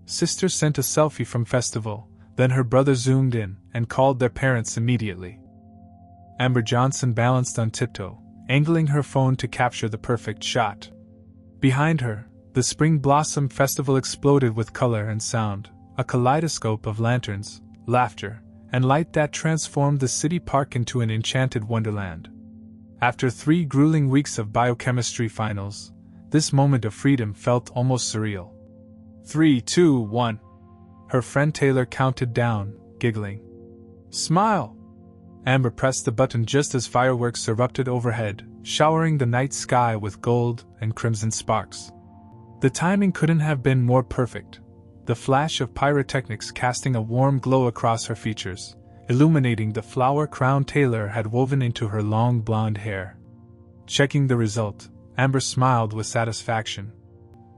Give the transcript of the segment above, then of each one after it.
Sister sent a selfie from festival, then her brother zoomed in and called their parents immediately. Amber Johnson balanced on tiptoe, angling her phone to capture the perfect shot. Behind her, the Spring Blossom Festival exploded with color and sound, a kaleidoscope of lanterns, laughter, and light that transformed the city park into an enchanted wonderland. After 3 grueling weeks of biochemistry finals, this moment of freedom felt almost surreal. 3, 2, 1. Her friend Taylor counted down, giggling. Smile! Amber pressed the button just as fireworks erupted overhead, showering the night sky with gold and crimson sparks. The timing couldn't have been more perfect, the flash of pyrotechnics casting a warm glow across her features, illuminating the flower crown Taylor had woven into her long blonde hair. Checking the result, Amber smiled with satisfaction.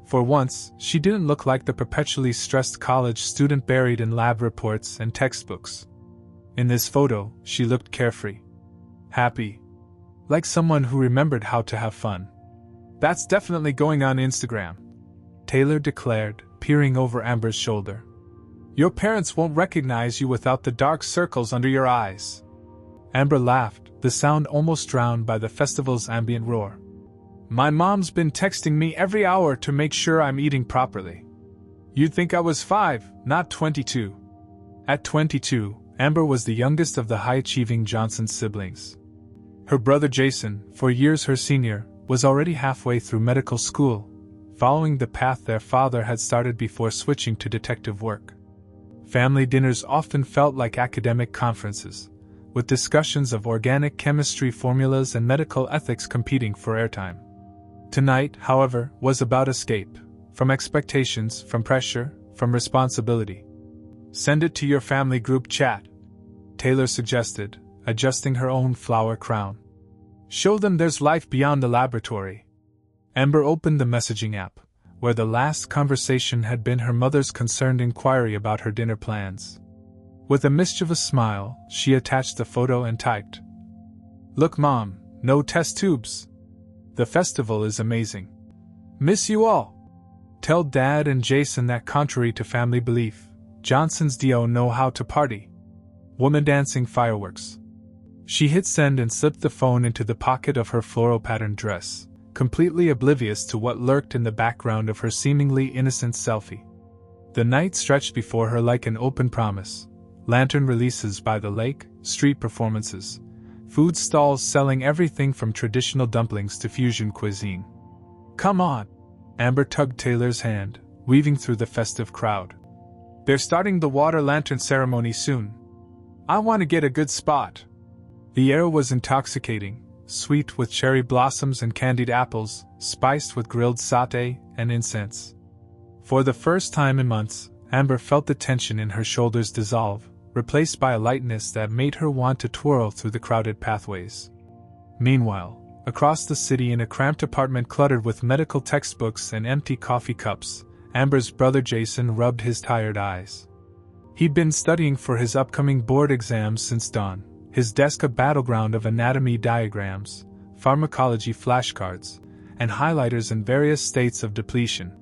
For once, she didn't look like the perpetually stressed college student buried in lab reports and textbooks. In this photo, she looked carefree. Happy. Like someone who remembered how to have fun. That's definitely going on Instagram, Taylor declared, peering over Amber's shoulder. Your parents won't recognize you without the dark circles under your eyes. Amber laughed, the sound almost drowned by the festival's ambient roar. My mom's been texting me every hour to make sure I'm eating properly. You'd think I was 5, not 22. At 22, Amber was the youngest of the high-achieving Johnson siblings. Her brother Jason, 4 years her senior, was already halfway through medical school, following the path their father had started before switching to detective work. Family dinners often felt like academic conferences, with discussions of organic chemistry formulas and medical ethics competing for airtime. Tonight, however, was about escape, from expectations, from pressure, from responsibility. Send it to your family group chat, Taylor suggested, adjusting her own flower crown. Show them there's life beyond the laboratory. Amber opened the messaging app, where the last conversation had been her mother's concerned inquiry about her dinner plans. With a mischievous smile, she attached the photo and typed, Look Mom, no test tubes. The festival is amazing. Miss you all. Tell Dad and Jason that contrary to family belief, Johnson's do know how to party. Woman dancing fireworks. She hit send and slipped the phone into the pocket of her floral-patterned dress, completely oblivious to what lurked in the background of her seemingly innocent selfie. The night stretched before her like an open promise. Lantern releases by the lake, street performances, food stalls selling everything from traditional dumplings to fusion cuisine. Come on! Amber tugged Taylor's hand, weaving through the festive crowd. They're starting the water lantern ceremony soon. I want to get a good spot. The air was intoxicating, sweet with cherry blossoms and candied apples, spiced with grilled satay and incense. For the first time in months, Amber felt the tension in her shoulders dissolve, replaced by a lightness that made her want to twirl through the crowded pathways. Meanwhile, across the city in a cramped apartment cluttered with medical textbooks and empty coffee cups, Amber's brother Jason rubbed his tired eyes. He'd been studying for his upcoming board exams since dawn, his desk a battleground of anatomy diagrams, pharmacology flashcards, and highlighters in various states of depletion.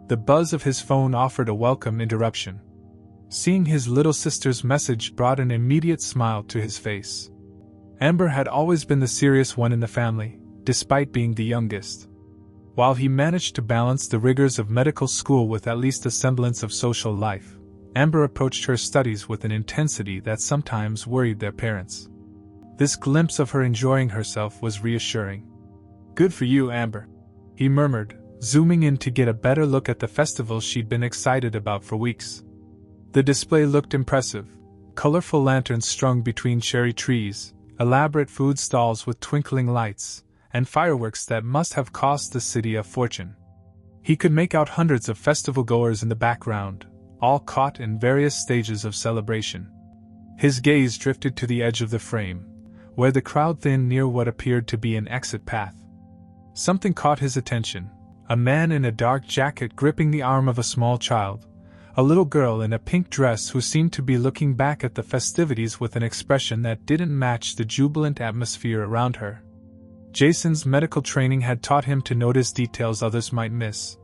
The buzz of his phone offered a welcome interruption. Seeing his little sister's message brought an immediate smile to his face. Amber had always been the serious one in the family, despite being the youngest. While he managed to balance the rigors of medical school with at least a semblance of social life, Amber approached her studies with an intensity that sometimes worried their parents. This glimpse of her enjoying herself was reassuring. Good for you, Amber, he murmured, zooming in to get a better look at the festival she'd been excited about for weeks. The display looked impressive, colorful lanterns strung between cherry trees, elaborate food stalls with twinkling lights, and fireworks that must have cost the city a fortune. He could make out hundreds of festival-goers in the background, all caught in various stages of celebration. His gaze drifted to the edge of the frame, where the crowd thinned near what appeared to be an exit path. Something caught his attention, a man in a dark jacket gripping the arm of a small child, a little girl in a pink dress who seemed to be looking back at the festivities with an expression that didn't match the jubilant atmosphere around her. Jason's medical training had taught him to notice details others might miss,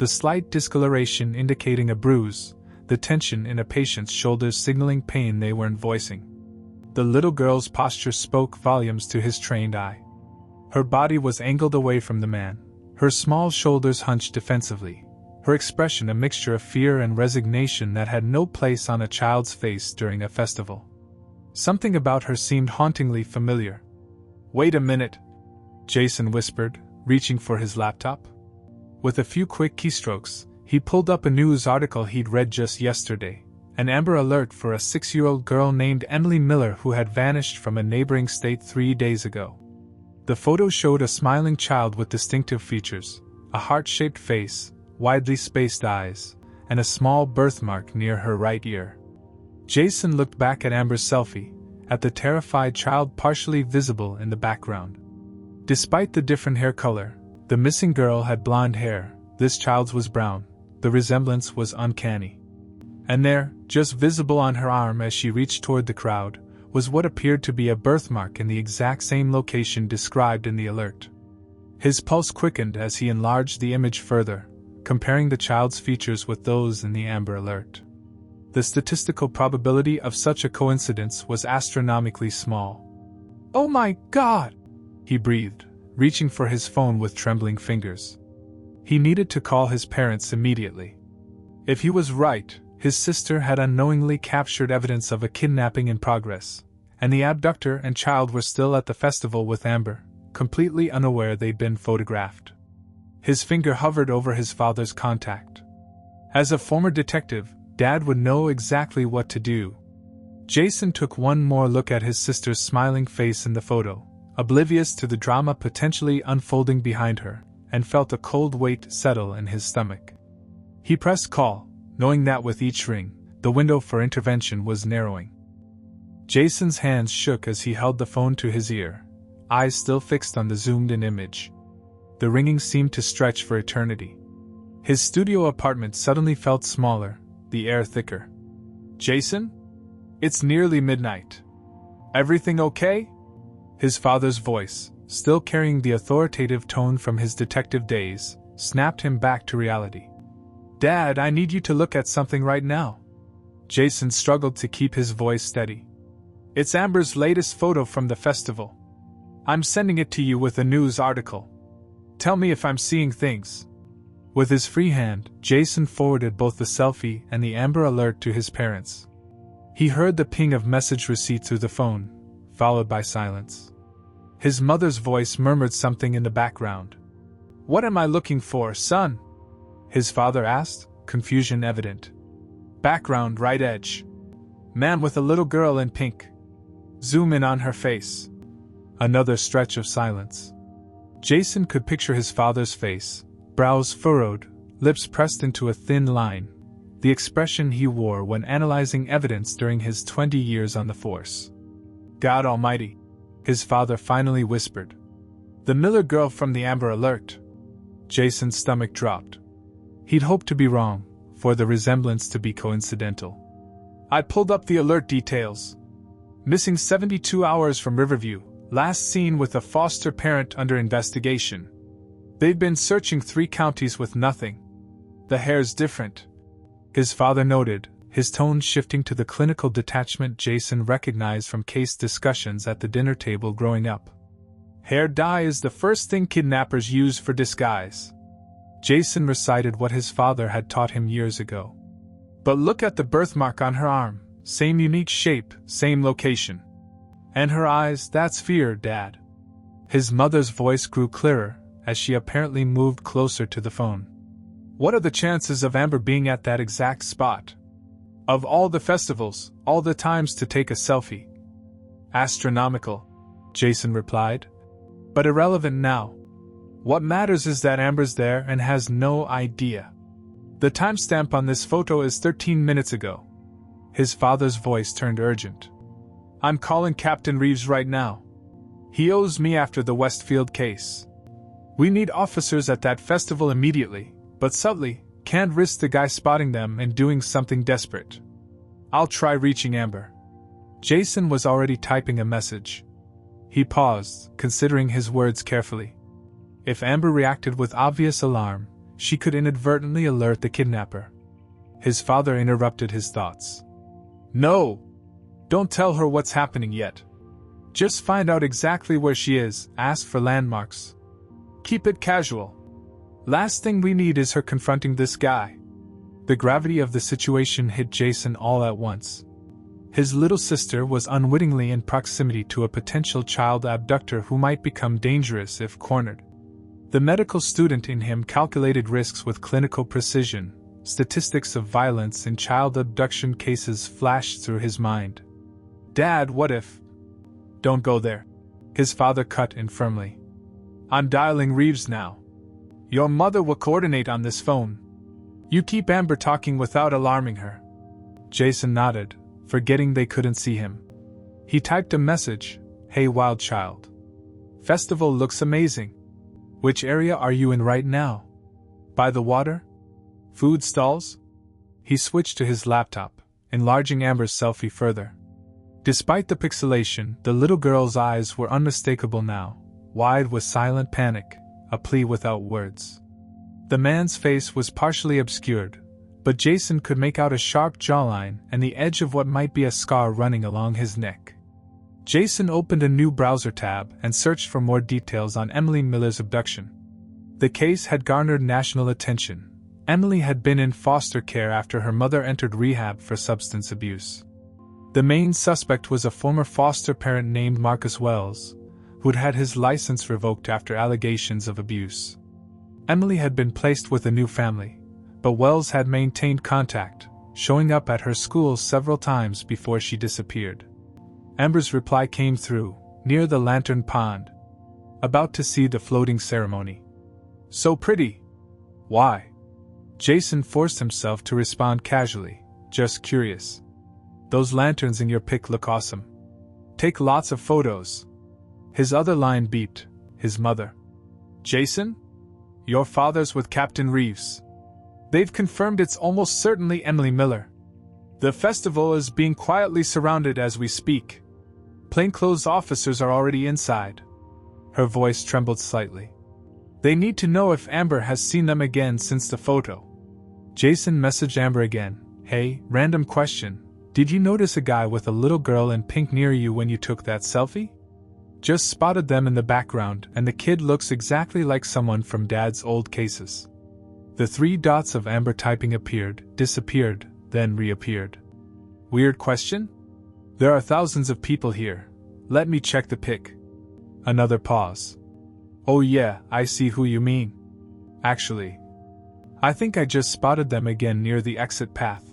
the slight discoloration indicating a bruise, the tension in a patient's shoulders signaling pain they weren't voicing. The little girl's posture spoke volumes to his trained eye. Her body was angled away from the man, her small shoulders hunched defensively, her expression a mixture of fear and resignation that had no place on a child's face during a festival. Something about her seemed hauntingly familiar. "Wait a minute," Jason whispered, reaching for his laptop. With a few quick keystrokes, he pulled up a news article he'd read just yesterday, an Amber Alert for a 6-year-old girl named Emily Miller who had vanished from a neighboring state 3 days ago. The photo showed a smiling child with distinctive features, a heart-shaped face, widely spaced eyes, and a small birthmark near her right ear. Jason looked back at Amber's selfie, at the terrified child partially visible in the background. Despite the different hair color, the missing girl had blonde hair, this child's was brown. The resemblance was uncanny. And there, just visible on her arm as she reached toward the crowd, was what appeared to be a birthmark in the exact same location described in the alert. His pulse quickened as he enlarged the image further, comparing the child's features with those in the Amber Alert. The statistical probability of such a coincidence was astronomically small. "Oh my God!" he breathed, reaching for his phone with trembling fingers. He needed to call his parents immediately. If he was right, his sister had unknowingly captured evidence of a kidnapping in progress, and the abductor and child were still at the festival with Amber, completely unaware they'd been photographed. His finger hovered over his father's contact. As a former detective, Dad would know exactly what to do. Jason took one more look at his sister's smiling face in the photo, oblivious to the drama potentially unfolding behind her, and felt a cold weight settle in his stomach. He pressed call, knowing that with each ring, the window for intervention was narrowing. Jason's hands shook as he held the phone to his ear, eyes still fixed on the zoomed-in image. The ringing seemed to stretch for eternity. His studio apartment suddenly felt smaller, the air thicker. "Jason? It's nearly midnight. Everything okay?" His father's voice, still carrying the authoritative tone from his detective days, snapped him back to reality. "Dad, I need you to look at something right now." Jason struggled to keep his voice steady. "It's Amber's latest photo from the festival. I'm sending it to you with a news article. Tell me if I'm seeing things." With his free hand, Jason forwarded both the selfie and the Amber Alert to his parents. He heard the ping of message receipt through the phone, followed by silence. His mother's voice murmured something in the background. "What am I looking for, son?" his father asked, confusion evident. Background right edge. Man with a little girl in pink. Zoom in on her face. Another stretch of silence. Jason could picture his father's face, brows furrowed, lips pressed into a thin line, the expression he wore when analyzing evidence during his 20 years on the force. "God Almighty," his father finally whispered. "The Miller girl from the Amber Alert." Jason's stomach dropped. He'd hoped to be wrong, for the resemblance to be coincidental. "I pulled up the alert details. Missing 72 hours from Riverview, last seen with a foster parent under investigation. They've been searching 3 counties with nothing. The hair's different," his father noted, his tone shifting to the clinical detachment Jason recognized from case discussions at the dinner table growing up. "Hair dye is the first thing kidnappers use for disguise." Jason recited what his father had taught him years ago. "But look at the birthmark on her arm, same unique shape, same location. And her eyes, that's fear, Dad." His mother's voice grew clearer, as she apparently moved closer to the phone. "What are the chances of Amber being at that exact spot? Of all the festivals, all the times to take a selfie?" "Astronomical," Jason replied. "But irrelevant now. What matters is that Amber's there and has no idea. The timestamp on this photo is 13 minutes ago." His father's voice turned urgent. "I'm calling Captain Reeves right now. He owes me after the Westfield case. We need officers at that festival immediately, but subtly, can't risk the guy spotting them and doing something desperate. I'll try reaching Amber." Jason was already typing a message. He paused, considering his words carefully. If Amber reacted with obvious alarm, she could inadvertently alert the kidnapper. His father interrupted his thoughts. No! Don't tell her what's happening yet. Just find out exactly where she is, ask for landmarks. Keep it casual. Last thing we need is her confronting this guy. The gravity of the situation hit Jason all at once. His little sister was unwittingly in proximity to a potential child abductor who might become dangerous if cornered. The medical student in him calculated risks with clinical precision. Statistics of violence in child abduction cases flashed through his mind. Dad, what if? Don't go there. His father cut in firmly. I'm dialing Reeves now. Your mother will coordinate on this phone. You keep Amber talking without alarming her. Jason nodded, forgetting they couldn't see him. He typed a message, Hey wild child. Festival looks amazing. Which area are you in right now? By the water? Food stalls? He switched to his laptop, enlarging Amber's selfie further. Despite the pixelation, the little girl's eyes were unmistakable now, wide with silent panic, a plea without words. The man's face was partially obscured, but Jason could make out a sharp jawline and the edge of what might be a scar running along his neck. Jason opened a new browser tab and searched for more details on Emily Miller's abduction. The case had garnered national attention. Emily had been in foster care after her mother entered rehab for substance abuse. The main suspect was a former foster parent named Marcus Wells, who'd had his license revoked after allegations of abuse. Emily had been placed with a new family, but Wells had maintained contact, showing up at her school several times before she disappeared. Amber's reply came through, near the lantern pond. About to see the floating ceremony. So pretty. Why? Jason forced himself to respond casually, just curious. Those lanterns in your pic look awesome. Take lots of photos. His other line beeped, his mother. Jason? Your father's with Captain Reeves. They've confirmed it's almost certainly Emily Miller. The festival is being quietly surrounded as we speak. Plainclothes officers are already inside. Her voice trembled slightly. They need to know if Amber has seen them again since the photo. Jason messaged Amber again. Hey, random question. Did you notice a guy with a little girl in pink near you when you took that selfie? Just spotted them in the background, and the kid looks exactly like someone from Dad's old cases. The 3 dots of Amber typing appeared, disappeared, then reappeared. Weird question? There are thousands of people here. Let me check the pic. Another pause. Oh yeah, I see who you mean. Actually, I think I just spotted them again near the exit path.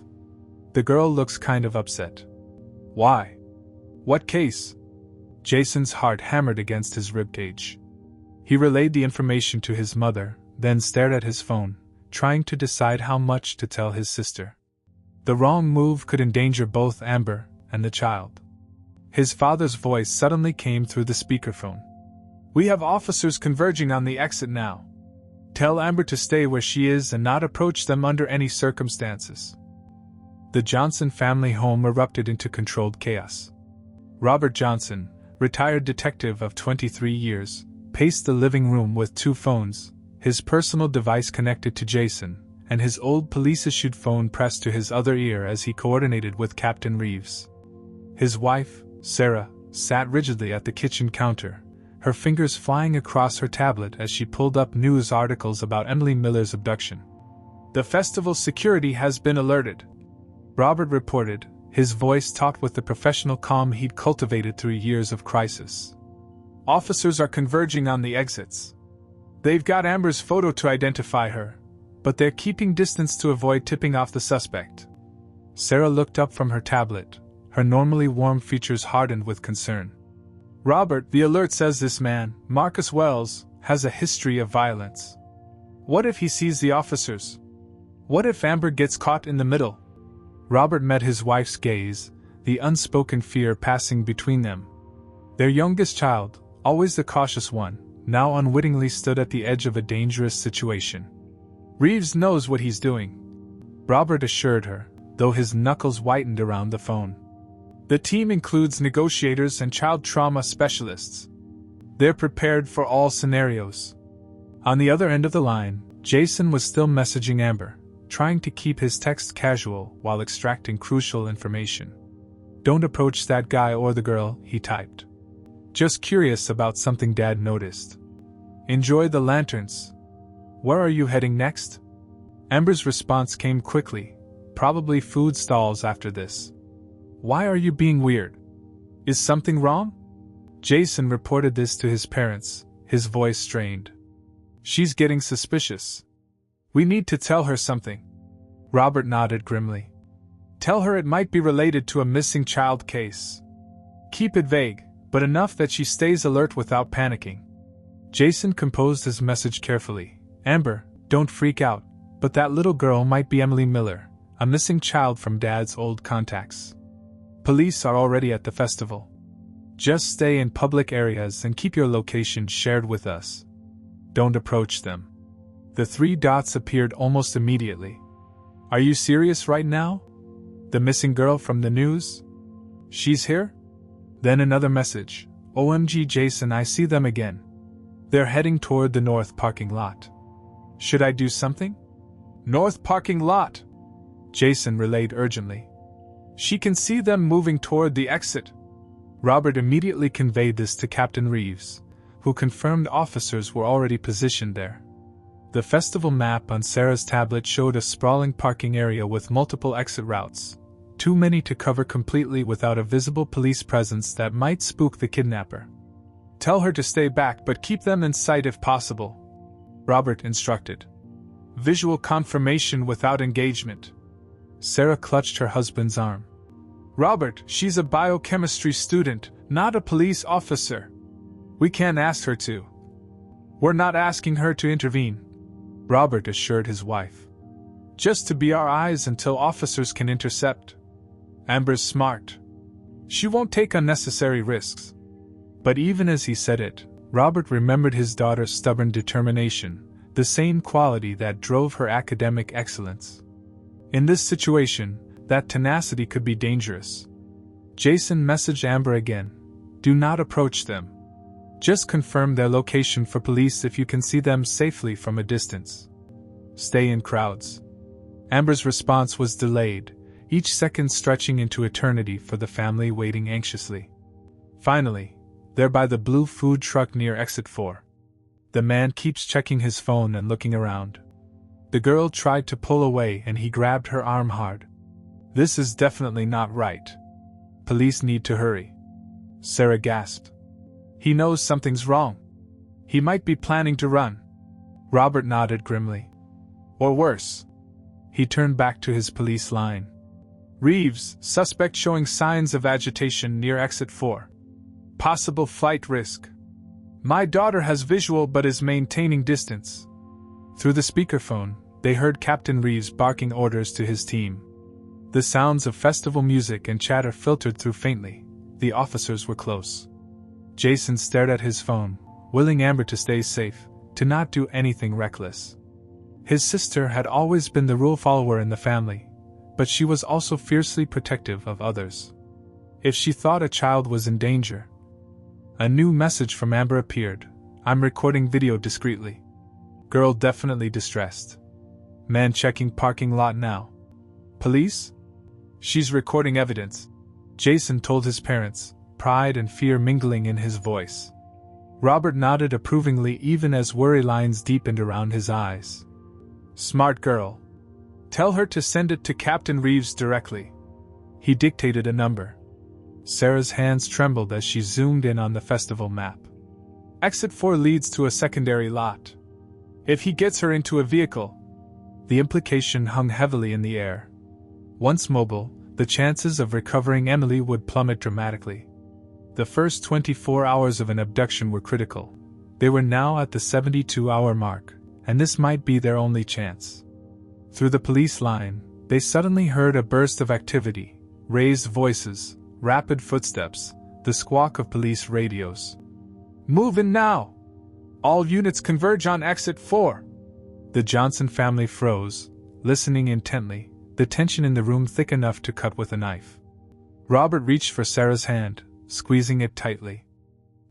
The girl looks kind of upset. Why? What case? Jason's heart hammered against his ribcage. He relayed the information to his mother, then stared at his phone, trying to decide how much to tell his sister. The wrong move could endanger both Amber and the child. His father's voice suddenly came through the speakerphone. We have officers converging on the exit now. Tell Amber to stay where she is and not approach them under any circumstances. The Johnson family home erupted into controlled chaos. Robert Johnson, retired detective of 23 years, paced the living room with 2 phones, his personal device connected to Jason, and his old police-issued phone pressed to his other ear as he coordinated with Captain Reeves. His wife, Sarah, sat rigidly at the kitchen counter, her fingers flying across her tablet as she pulled up news articles about Emily Miller's abduction. The festival's security has been alerted, Robert reported, his voice taut with the professional calm he'd cultivated through years of crisis. Officers are converging on the exits. They've got Amber's photo to identify her, but they're keeping distance to avoid tipping off the suspect. Sarah looked up from her tablet, her normally warm features hardened with concern. Robert, the alert says this man, Marcus Wells, has a history of violence. What if he sees the officers? What if Amber gets caught in the middle? Robert met his wife's gaze, the unspoken fear passing between them. Their youngest child, always the cautious one, now unwittingly stood at the edge of a dangerous situation. Reeves knows what he's doing, Robert assured her, though his knuckles whitened around the phone. The team includes negotiators and child trauma specialists. They're prepared for all scenarios. On the other end of the line, Jason was still messaging Amber, trying to keep his text casual while extracting crucial information. "Don't approach that guy or the girl," he typed. "Just curious about something Dad noticed. Enjoy the lanterns. Where are you heading next?" Amber's response came quickly. "Probably food stalls after this." "Why are you being weird? Is something wrong?" Jason reported this to his parents, his voice strained. "She's getting suspicious. We need to tell her something." Robert nodded grimly. "Tell her it might be related to a missing child case. Keep it vague, but enough that she stays alert without panicking." Jason composed his message carefully. "Amber, don't freak out, but that little girl might be Emily Miller, a missing child from Dad's old contacts. Police are already at the festival. Just stay in public areas and keep your location shared with us. Don't approach them." The 3 dots appeared almost immediately. "Are you serious right now? The missing girl from the news? She's here?" Then another message. "OMG Jason, I see them again. They're heading toward the north parking lot. Should I do something?" "North parking lot," Jason relayed urgently. "She can see them moving toward the exit." Robert immediately conveyed this to Captain Reeves, who confirmed officers were already positioned there. The festival map on Sarah's tablet showed a sprawling parking area with multiple exit routes, too many to cover completely without a visible police presence that might spook the kidnapper. "Tell her to stay back but keep them in sight if possible," Robert instructed. "Visual confirmation without engagement." Sarah clutched her husband's arm. "Robert, she's a biochemistry student, not a police officer. We can't ask her to." "We're not asking her to intervene," Robert assured his wife. "Just to be our eyes until officers can intercept. Amber's smart. She won't take unnecessary risks." But even as he said it, Robert remembered his daughter's stubborn determination, the same quality that drove her academic excellence. In this situation, that tenacity could be dangerous. Jason messaged Amber again. "Do not approach them. Just confirm their location for police if you can see them safely from a distance. Stay in crowds." Amber's response was delayed, each second stretching into eternity for the family waiting anxiously. Finally, they're by the blue food truck near exit 4. The man keeps checking his phone and looking around. The girl tried to pull away and he grabbed her arm hard. "This is definitely not right. Police need to hurry." Sarah gasped. "He knows something's wrong. He might be planning to run." Robert nodded grimly. "Or worse." He turned back to his police line. "Reeves, suspect showing signs of agitation near exit 4. Possible flight risk. My daughter has visual but is maintaining distance." Through the speakerphone, they heard Captain Reeves barking orders to his team. The sounds of festival music and chatter filtered through faintly. The officers were close. Jason stared at his phone, willing Amber to stay safe, to not do anything reckless. His sister had always been the rule follower in the family, but she was also fiercely protective of others. If she thought a child was in danger. A new message from Amber appeared. "I'm recording video discreetly. Girl definitely distressed. Man checking parking lot now. Police? She's recording evidence," Jason told his parents, pride and fear mingling in his voice. Robert nodded approvingly even as worry lines deepened around his eyes. "Smart girl. Tell her to send it to Captain Reeves directly." He dictated a number. Sarah's hands trembled as she zoomed in on the festival map. "Exit 4 leads to a secondary lot. If he gets her into a vehicle..." The implication hung heavily in the air. Once mobile, the chances of recovering Emily would plummet dramatically. The first 24 hours of an abduction were critical. They were now at the 72-hour mark, and this might be their only chance. Through the police line, they suddenly heard a burst of activity, raised voices, rapid footsteps, the squawk of police radios. "Move in now! All units converge on exit 4! The Johnson family froze, listening intently, the tension in the room thick enough to cut with a knife. Robert reached for Sarah's hand, squeezing it tightly.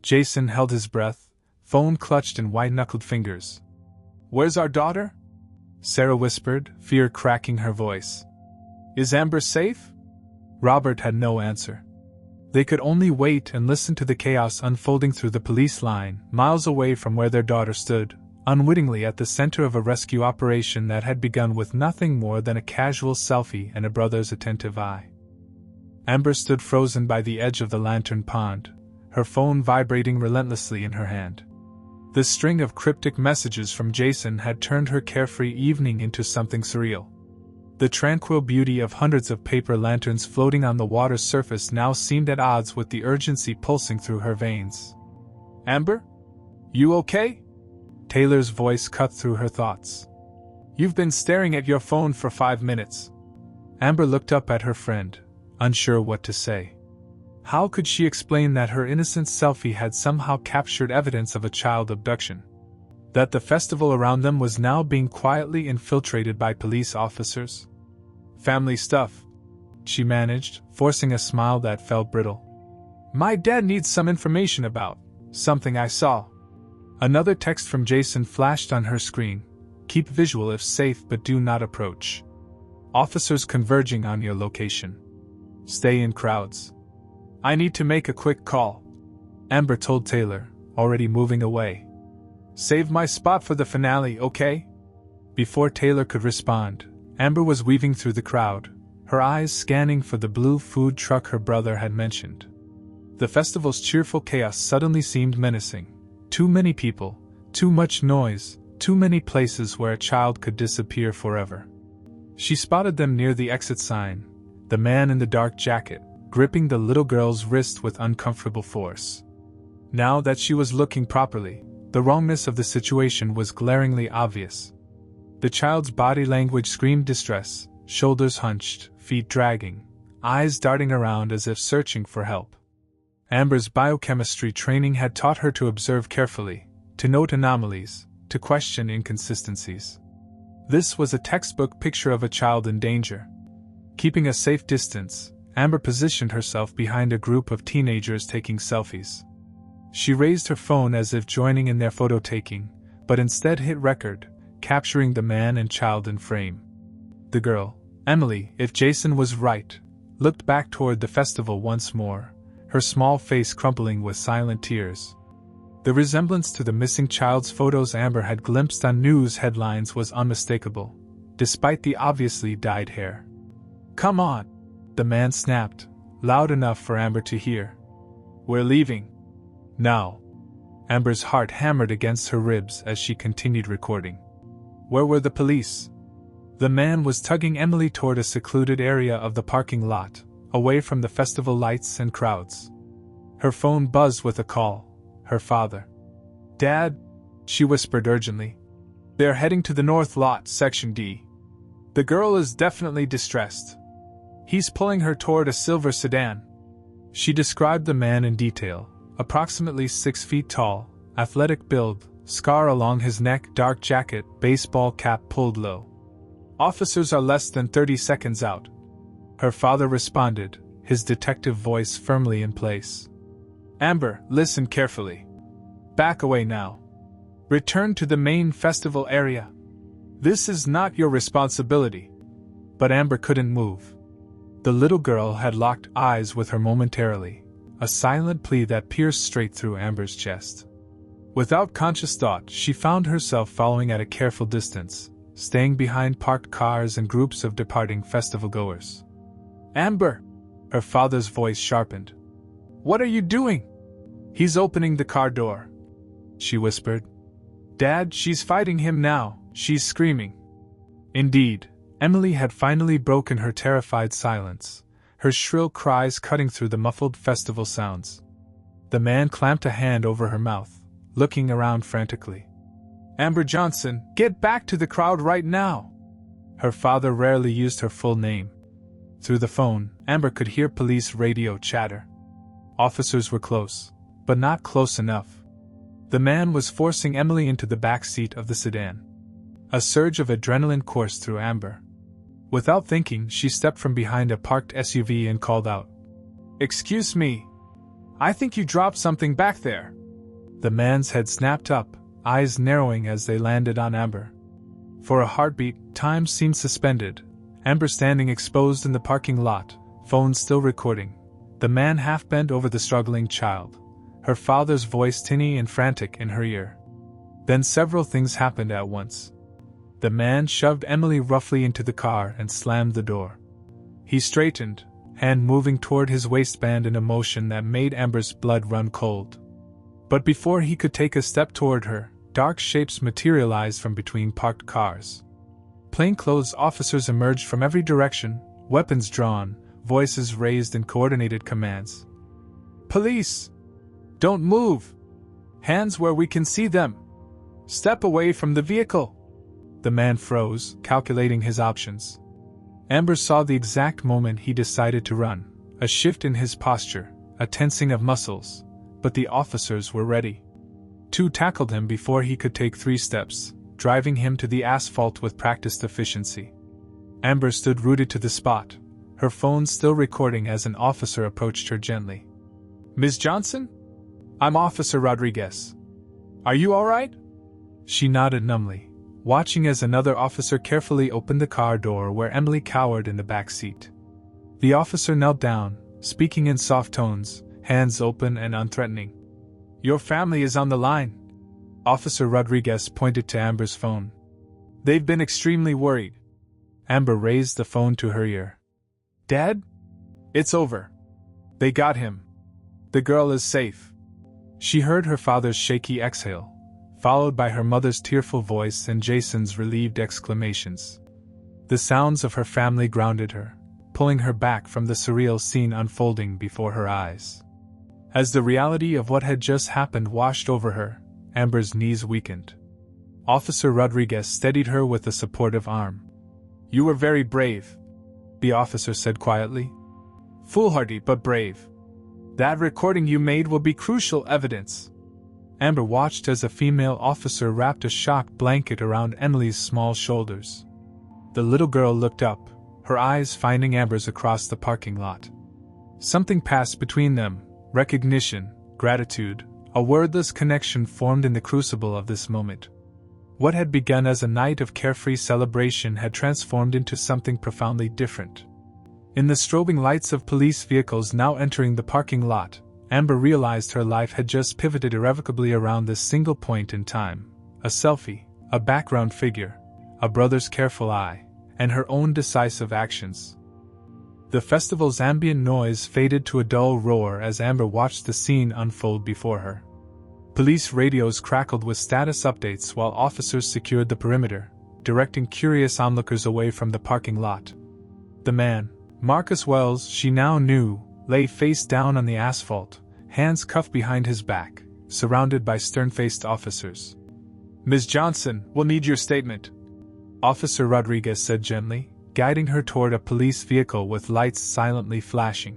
Jason held his breath, phone clutched in white-knuckled fingers. "Where's our daughter?" Sarah whispered, fear cracking her voice. Is Amber safe? Robert had no answer. They could only wait and listen to the chaos unfolding through the police line, miles away from where their daughter stood, unwittingly at the center of a rescue operation that had begun with nothing more than a casual selfie and a brother's attentive eye. Amber stood frozen by the edge of the lantern pond, her phone vibrating relentlessly in her hand. The string of cryptic messages from Jason had turned her carefree evening into something surreal. The tranquil beauty of hundreds of paper lanterns floating on the water's surface now seemed at odds with the urgency pulsing through her veins. Amber? You okay? Taylor's voice cut through her thoughts. You've been staring at your phone for 5 minutes. Amber looked up at her friend, unsure what to say. How could she explain that her innocent selfie had somehow captured evidence of a child abduction? That the festival around them was now being quietly infiltrated by police officers? Family stuff, she managed, forcing a smile that felt brittle. My dad needs some information about something I saw. Another text from Jason flashed on her screen. Keep visual if safe but do not approach. Officers converging on your location. Stay in crowds. I need to make a quick call, Amber told Taylor, already moving away. Save my spot for the finale, okay? Before Taylor could respond, Amber was weaving through the crowd, her eyes scanning for the blue food truck her brother had mentioned. The festival's cheerful chaos suddenly seemed menacing. Too many people, too much noise, too many places where a child could disappear forever. She spotted them near the exit sign, the man in the dark jacket, gripping the little girl's wrist with uncomfortable force. Now that she was looking properly, the wrongness of the situation was glaringly obvious. The child's body language screamed distress, shoulders hunched, feet dragging, eyes darting around as if searching for help. Amber's biochemistry training had taught her to observe carefully, to note anomalies, to question inconsistencies. This was a textbook picture of a child in danger. Keeping a safe distance, Amber positioned herself behind a group of teenagers taking selfies. She raised her phone as if joining in their photo taking, but instead hit record, capturing the man and child in frame. The girl, Emily, if Jason was right, looked back toward the festival once more, her small face crumpling with silent tears. The resemblance to the missing child's photos Amber had glimpsed on news headlines was unmistakable, despite the obviously dyed hair. Come on, the man snapped, loud enough for Amber to hear. We're leaving. Now. Amber's heart hammered against her ribs as she continued recording. Where were the police? The man was tugging Emily toward a secluded area of the parking lot, away from the festival lights and crowds. Her phone buzzed with a call. Her father. Dad, she whispered urgently. They're heading to the north lot, section D. The girl is definitely distressed. He's pulling her toward a silver sedan. She described the man in detail, approximately 6 feet tall, athletic build, scar along his neck, dark jacket, baseball cap pulled low. Officers are less than 30 seconds out. Her father responded, his detective voice firmly in place. Amber, listen carefully. Back away now. Return to the main festival area. This is not your responsibility. But Amber couldn't move. The little girl had locked eyes with her momentarily, a silent plea that pierced straight through Amber's chest. Without conscious thought, she found herself following at a careful distance, staying behind parked cars and groups of departing festival-goers. Amber! Her father's voice sharpened. What are you doing? He's opening the car door, she whispered. Dad, she's fighting him now, she's screaming. Indeed, Emily had finally broken her terrified silence, her shrill cries cutting through the muffled festival sounds. The man clamped a hand over her mouth, looking around frantically. Amber Johnson, get back to the crowd right now! Her father rarely used her full name. Through the phone, Amber could hear police radio chatter. Officers were close, but not close enough. The man was forcing Emily into the back seat of the sedan. A surge of adrenaline coursed through Amber. Without thinking, she stepped from behind a parked SUV and called out. Excuse me. I think you dropped something back there. The man's head snapped up, eyes narrowing as they landed on Amber. For a heartbeat, time seemed suspended. Amber standing exposed in the parking lot, phone still recording. The man half bent over the struggling child, her father's voice tinny and frantic in her ear. Then several things happened at once. The man shoved Emily roughly into the car and slammed the door. He straightened, hand moving toward his waistband in a motion that made Amber's blood run cold. But before he could take a step toward her, dark shapes materialized from between parked cars. Plainclothes officers emerged from every direction, weapons drawn, voices raised in coordinated commands. "Police! Don't move! Hands where we can see them! Step away from the vehicle!" The man froze, calculating his options. Amber saw the exact moment he decided to run, a shift in his posture, a tensing of muscles, but the officers were ready. Two tackled him before he could take 3 steps, driving him to the asphalt with practiced efficiency. Amber stood rooted to the spot, her phone still recording as an officer approached her gently. "Ms. Johnson? I'm Officer Rodriguez. Are you all right?" She nodded numbly, watching as another officer carefully opened the car door where Emily cowered in the back seat. The officer knelt down, speaking in soft tones, hands open and unthreatening. "Your family is on the line." Officer Rodriguez pointed to Amber's phone. "They've been extremely worried." Amber raised the phone to her ear. "Dad? It's over. They got him. The girl is safe." She heard her father's shaky exhale, followed by her mother's tearful voice and Jason's relieved exclamations. The sounds of her family grounded her, pulling her back from the surreal scene unfolding before her eyes. As the reality of what had just happened washed over her, Amber's knees weakened. Officer Rodriguez steadied her with a supportive arm. "You were very brave," the officer said quietly. "Foolhardy but brave. That recording you made will be crucial evidence." Amber watched as a female officer wrapped a shock blanket around Emily's small shoulders. The little girl looked up, her eyes finding Amber's across the parking lot. Something passed between them, recognition, gratitude, a wordless connection formed in the crucible of this moment. What had begun as a night of carefree celebration had transformed into something profoundly different. In the strobing lights of police vehicles now entering the parking lot, Amber realized her life had just pivoted irrevocably around this single point in time: a selfie, a background figure, a brother's careful eye, and her own decisive actions. The festival's ambient noise faded to a dull roar as Amber watched the scene unfold before her. Police radios crackled with status updates while officers secured the perimeter, directing curious onlookers away from the parking lot. The man, Marcus Wells, she now knew, lay face down on the asphalt, hands cuffed behind his back, surrounded by stern-faced officers. "Ms. Johnson, we'll need your statement," Officer Rodriguez said gently, guiding her toward a police vehicle with lights silently flashing.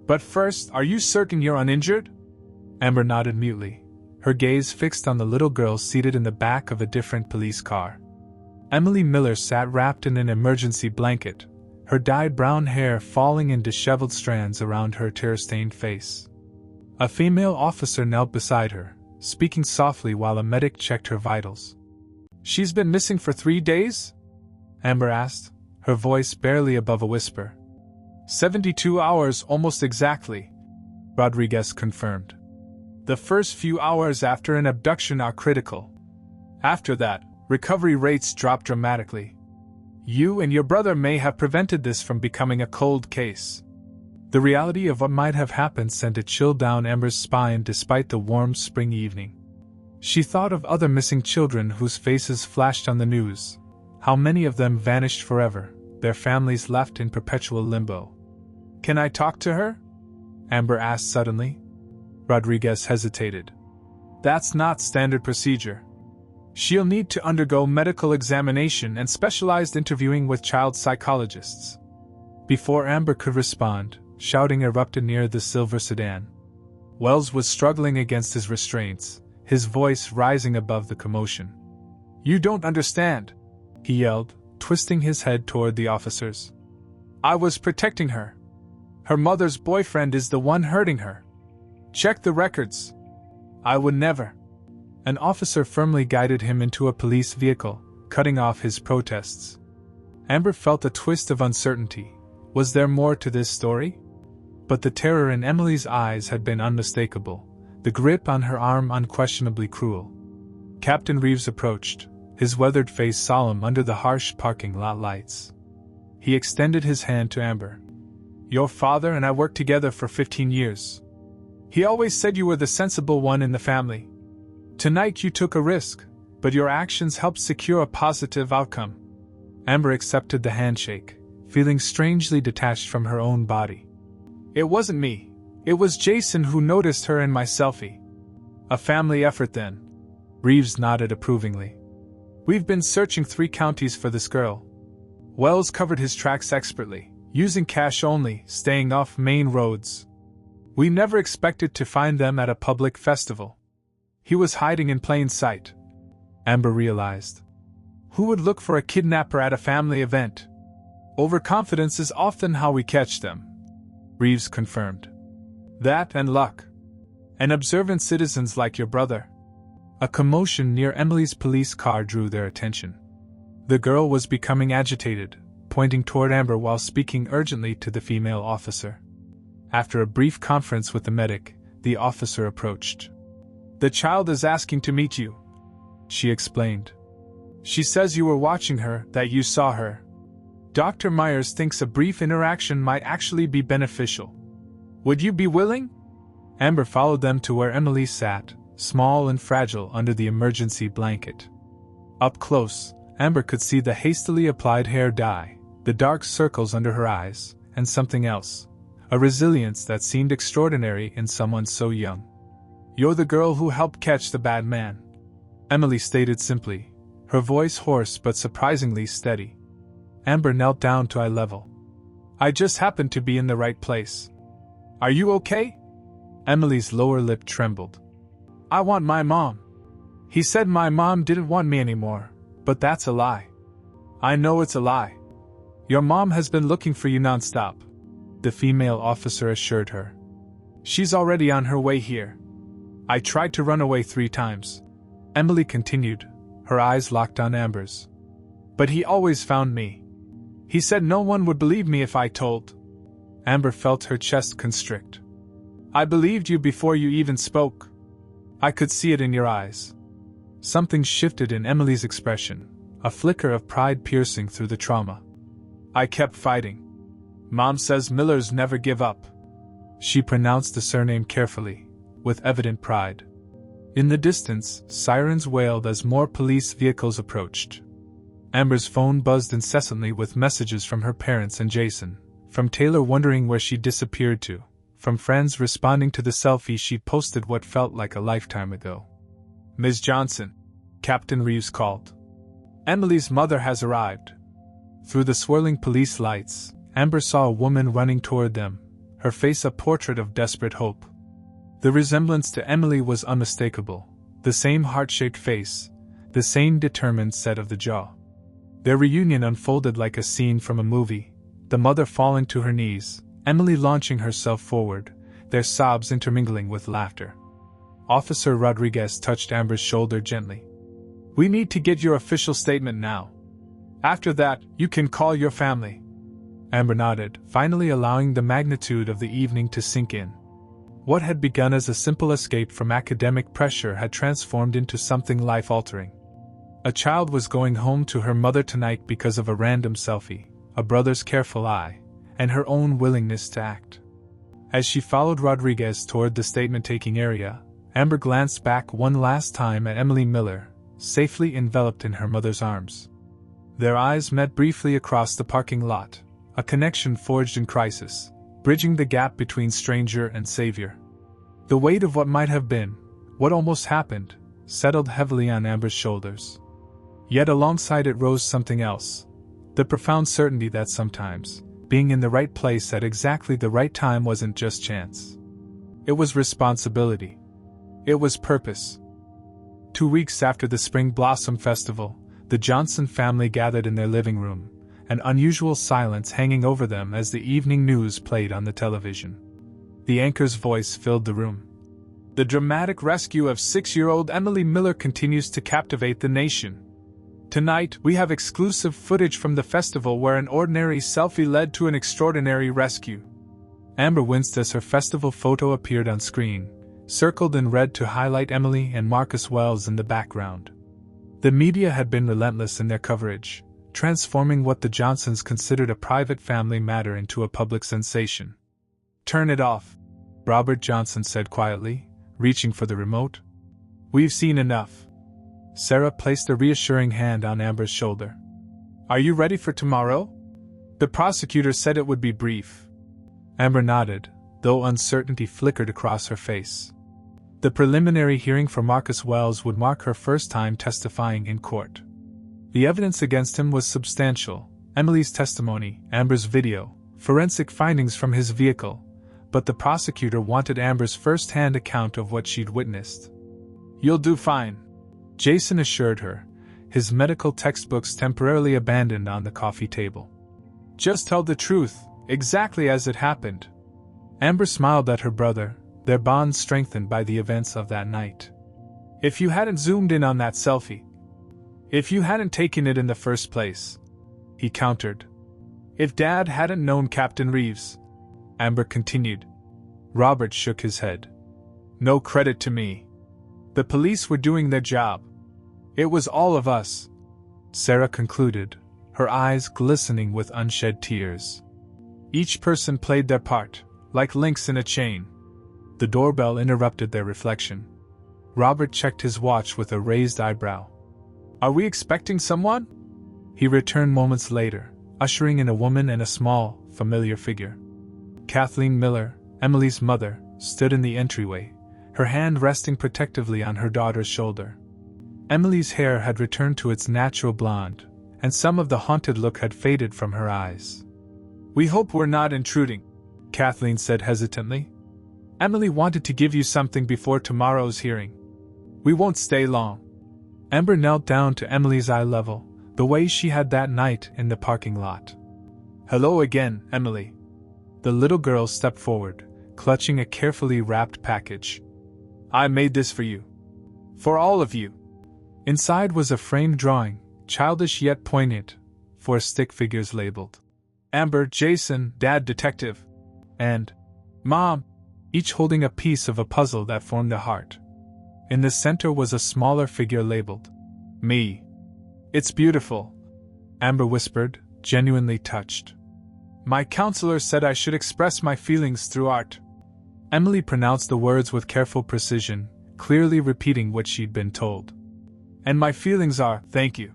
"But first, are you certain you're uninjured?" Amber nodded mutely, her gaze fixed on the little girl seated in the back of a different police car. Emily Miller sat wrapped in an emergency blanket, her dyed brown hair falling in disheveled strands around her tear-stained face. A female officer knelt beside her, speaking softly while a medic checked her vitals. "She's been missing for 3 days?" Amber asked, her voice barely above a whisper. 72 hours almost exactly," Rodriguez confirmed. "The first few hours after an abduction are critical. After that, recovery rates drop dramatically. You and your brother may have prevented this from becoming a cold case." The reality of what might have happened sent a chill down Amber's spine despite the warm spring evening. She thought of other missing children whose faces flashed on the news, how many of them vanished forever, their families left in perpetual limbo. "Can I talk to her?" Amber asked suddenly. Rodriguez hesitated. "That's not standard procedure. She'll need to undergo medical examination and specialized interviewing with child psychologists." Before Amber could respond, shouting erupted near the silver sedan. Wells was struggling against his restraints, his voice rising above the commotion. "You don't understand," he yelled, twisting his head toward the officers. "I was protecting her. Her mother's boyfriend is the one hurting her. Check the records. I would never." An officer firmly guided him into a police vehicle, cutting off his protests. Amber felt a twist of uncertainty. Was there more to this story? But the terror in Emily's eyes had been unmistakable, the grip on her arm unquestionably cruel. Captain Reeves approached, his weathered face solemn under the harsh parking lot lights. He extended his hand to Amber. "Your father and I worked together for 15 years. He always said you were the sensible one in the family. Tonight you took a risk, but your actions helped secure a positive outcome." Amber accepted the handshake, feeling strangely detached from her own body. "It wasn't me. It was Jason who noticed her in my selfie." "A family effort then." Reeves nodded approvingly. "We've been searching 3 counties for this girl." Wells covered his tracks expertly, using cash only, staying off main roads. "We never expected to find them at a public festival. He was hiding in plain sight." Amber realized. Who would look for a kidnapper at a family event? "Overconfidence is often how we catch them," Reeves confirmed. "That and luck. And observant citizens like your brother." A commotion near Emily's police car drew their attention. The girl was becoming agitated, pointing toward Amber while speaking urgently to the female officer. After a brief conference with the medic, the officer approached. "The child is asking to meet you," she explained. "She says you were watching her, that you saw her. Dr. Myers thinks a brief interaction might actually be beneficial. Would you be willing?" Amber followed them to where Emily sat, small and fragile under the emergency blanket. Up close, Amber could see the hastily applied hair dye, the dark circles under her eyes, and something else, a resilience that seemed extraordinary in someone so young. "You're the girl who helped catch the bad man," Emily stated simply, her voice hoarse but surprisingly steady. Amber knelt down to eye level. "I just happened to be in the right place. Are you okay?" Emily's lower lip trembled. "I want my mom. He said my mom didn't want me anymore, but that's a lie." "I know it's a lie. Your mom has been looking for you nonstop," the female officer assured her. "She's already on her way here. I tried to run away 3 times," Emily continued, her eyes locked on Amber's. "But he always found me. He said no one would believe me if I told." Amber felt her chest constrict. "I believed you before you even spoke. I could see it in your eyes." Something shifted in Emily's expression, a flicker of pride piercing through the trauma. "I kept fighting. Mom says Millers never give up." She pronounced the surname carefully, with evident pride. In the distance, sirens wailed as more police vehicles approached. Amber's phone buzzed incessantly with messages from her parents and Jason, from Taylor wondering where she disappeared to, from friends responding to the selfie she posted what felt like a lifetime ago. "Ms. Johnson," Captain Reeves called. "Emily's mother has arrived." Through the swirling police lights, Amber saw a woman running toward them, her face a portrait of desperate hope. The resemblance to Emily was unmistakable, the same heart-shaped face, the same determined set of the jaw. Their reunion unfolded like a scene from a movie, the mother falling to her knees, Emily launching herself forward, their sobs intermingling with laughter. Officer Rodriguez touched Amber's shoulder gently. "We need to get your official statement now. After that, you can call your family." Amber nodded, finally allowing the magnitude of the evening to sink in. What had begun as a simple escape from academic pressure had transformed into something life-altering. A child was going home to her mother tonight because of a random selfie, a brother's careful eye, and her own willingness to act. As she followed Rodriguez toward the statement-taking area, Amber glanced back one last time at Emily Miller, safely enveloped in her mother's arms. Their eyes met briefly across the parking lot, a connection forged in crisis, bridging the gap between stranger and savior. The weight of what might have been, what almost happened, settled heavily on Amber's shoulders. Yet alongside it rose something else, the profound certainty that sometimes, being in the right place at exactly the right time wasn't just chance. It was responsibility. It was purpose. 2 weeks after the Spring Blossom Festival, the Johnson family gathered in their living room, an unusual silence hanging over them as the evening news played on the television. The anchor's voice filled the room. "The dramatic rescue of 6-year-old Emily Miller continues to captivate the nation. Tonight, we have exclusive footage from the festival where an ordinary selfie led to an extraordinary rescue. Amber winced as her festival photo appeared on screen, circled in red to highlight Emily and Marcus Wells in the background. The media had been relentless in their coverage, transforming what the Johnsons considered a private family matter into a public sensation. "Turn it off," Robert Johnson said quietly, reaching for the remote. "We've seen enough." Sarah placed a reassuring hand on Amber's shoulder. "Are you ready for tomorrow?" The prosecutor said it would be brief. Amber nodded, though uncertainty flickered across her face. The preliminary hearing for Marcus Wells would mark her first time testifying in court. The evidence against him was substantial: Emily's testimony, Amber's video, forensic findings from his vehicle, but the prosecutor wanted Amber's first-hand account of what she'd witnessed. "You'll do fine," Jason assured her, his medical textbooks temporarily abandoned on the coffee table. "Just tell the truth, exactly as it happened." Amber smiled at her brother, their bond strengthened by the events of that night. "If you hadn't zoomed in on that selfie. If you hadn't taken it in the first place," he countered. "If Dad hadn't known Captain Reeves," Amber continued. Robert shook his head. "No credit to me. The police were doing their job. It was all of us," Sarah concluded, her eyes glistening with unshed tears. "Each person played their part, like links in a chain." The doorbell interrupted their reflection. Robert checked his watch with a raised eyebrow. "Are we expecting someone?" He returned moments later, ushering in a woman and a small, familiar figure. Kathleen Miller, Emily's mother, stood in the entryway, her hand resting protectively on her daughter's shoulder. Emily's hair had returned to its natural blonde, and some of the haunted look had faded from her eyes. "We hope we're not intruding," Kathleen said hesitantly. "Emily wanted to give you something before tomorrow's hearing. We won't stay long." Amber knelt down to Emily's eye level, the way she had that night in the parking lot. "Hello again, Emily." The little girl stepped forward, clutching a carefully wrapped package. "I made this for you. For all of you." Inside was a framed drawing, childish yet poignant, four stick figures labeled Amber, Jason, Dad Detective, and Mom, each holding a piece of a puzzle that formed a heart. In the center was a smaller figure labeled Me. "It's beautiful," Amber whispered, genuinely touched. "My counselor said I should express my feelings through art." Emily pronounced the words with careful precision, clearly repeating what she'd been told. "And my feelings are, thank you."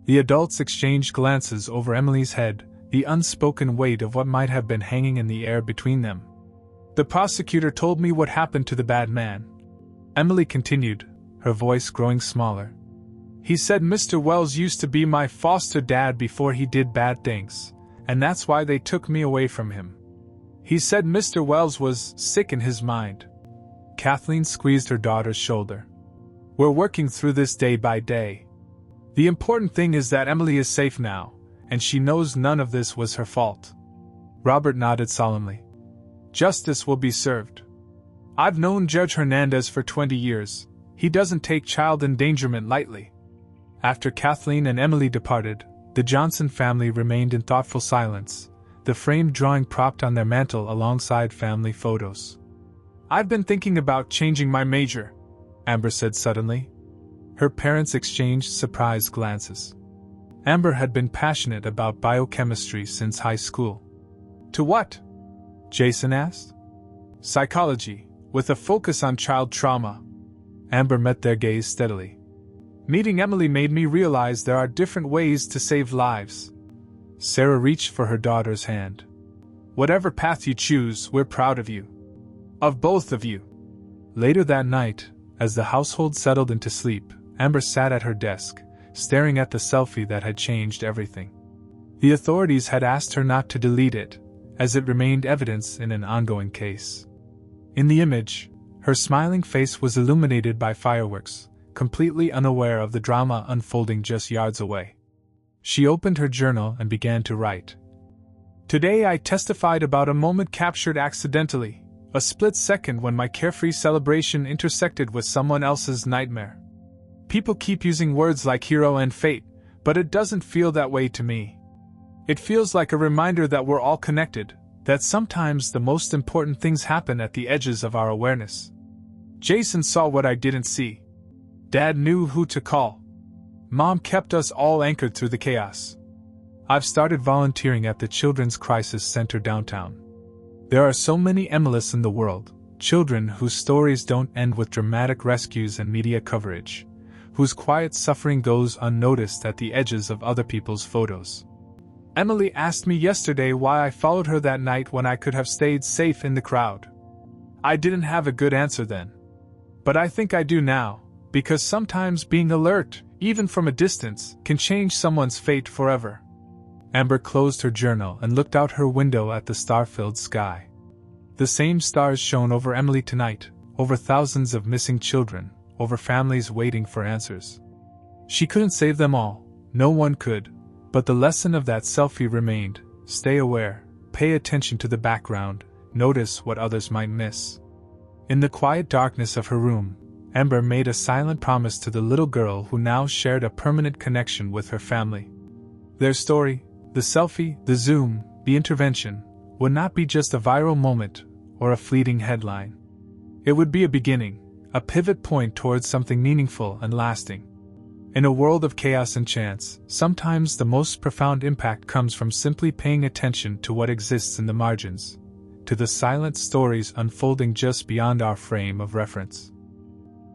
The adults exchanged glances over Emily's head, the unspoken weight of what might have been hanging in the air between them. "The prosecutor told me what happened to the bad man," Emily continued, her voice growing smaller. "He said Mr. Wells used to be my foster dad before he did bad things, and that's why they took me away from him. He said Mr. Wells was sick in his mind." Kathleen squeezed her daughter's shoulder. "We're working through this day by day. The important thing is that Emily is safe now, and she knows none of this was her fault." Robert nodded solemnly. "Justice will be served. I've known Judge Hernandez for 20 years. He doesn't take child endangerment lightly." After Kathleen and Emily departed, the Johnson family remained in thoughtful silence, the framed drawing propped on their mantel alongside family photos. "I've been thinking about changing my major," Amber said suddenly. Her parents exchanged surprised glances. Amber had been passionate about biochemistry since high school. "To what?" Jason asked. "Psychology, with a focus on child trauma." Amber met their gaze steadily. "Meeting Emily made me realize there are different ways to save lives." Sarah reached for her daughter's hand. "Whatever path you choose, we're proud of you. Of both of you." Later that night, as the household settled into sleep, Amber sat at her desk, staring at the selfie that had changed everything. The authorities had asked her not to delete it, as it remained evidence in an ongoing case. In the image, her smiling face was illuminated by fireworks, completely unaware of the drama unfolding just yards away. She opened her journal and began to write. "Today I testified about a moment captured accidentally, a split second when my carefree celebration intersected with someone else's nightmare. People keep using words like hero and fate, But it doesn't feel that way to me. It feels like a reminder that we're all connected, that sometimes the most important things happen at the edges of our awareness. Jason saw what I didn't see. Dad knew who to call. Mom kept us all anchored through the chaos. I've started volunteering at the Children's Crisis Center downtown. There are so many Emilis in the world, children whose stories don't end with dramatic rescues and media coverage, whose quiet suffering goes unnoticed at the edges of other people's photos. Emily asked me yesterday why I followed her that night when I could have stayed safe in the crowd. I didn't have a good answer then. But I think I do now, because sometimes being alert, even from a distance, can change someone's fate forever. Amber closed her journal and looked out her window at the star-filled sky. The same stars shone over Emily tonight, over thousands of missing children, over families waiting for answers. She couldn't save them all, no one could, but the lesson of that selfie remained: stay aware, pay attention to the background, notice what others might miss. In the quiet darkness of her room, Amber made a silent promise to the little girl who now shared a permanent connection with her family. Their story, the selfie, the Zoom, the intervention, would not be just a viral moment or a fleeting headline. It would be a beginning, a pivot point towards something meaningful and lasting. In a world of chaos and chance, sometimes the most profound impact comes from simply paying attention to what exists in the margins, to the silent stories unfolding just beyond our frame of reference.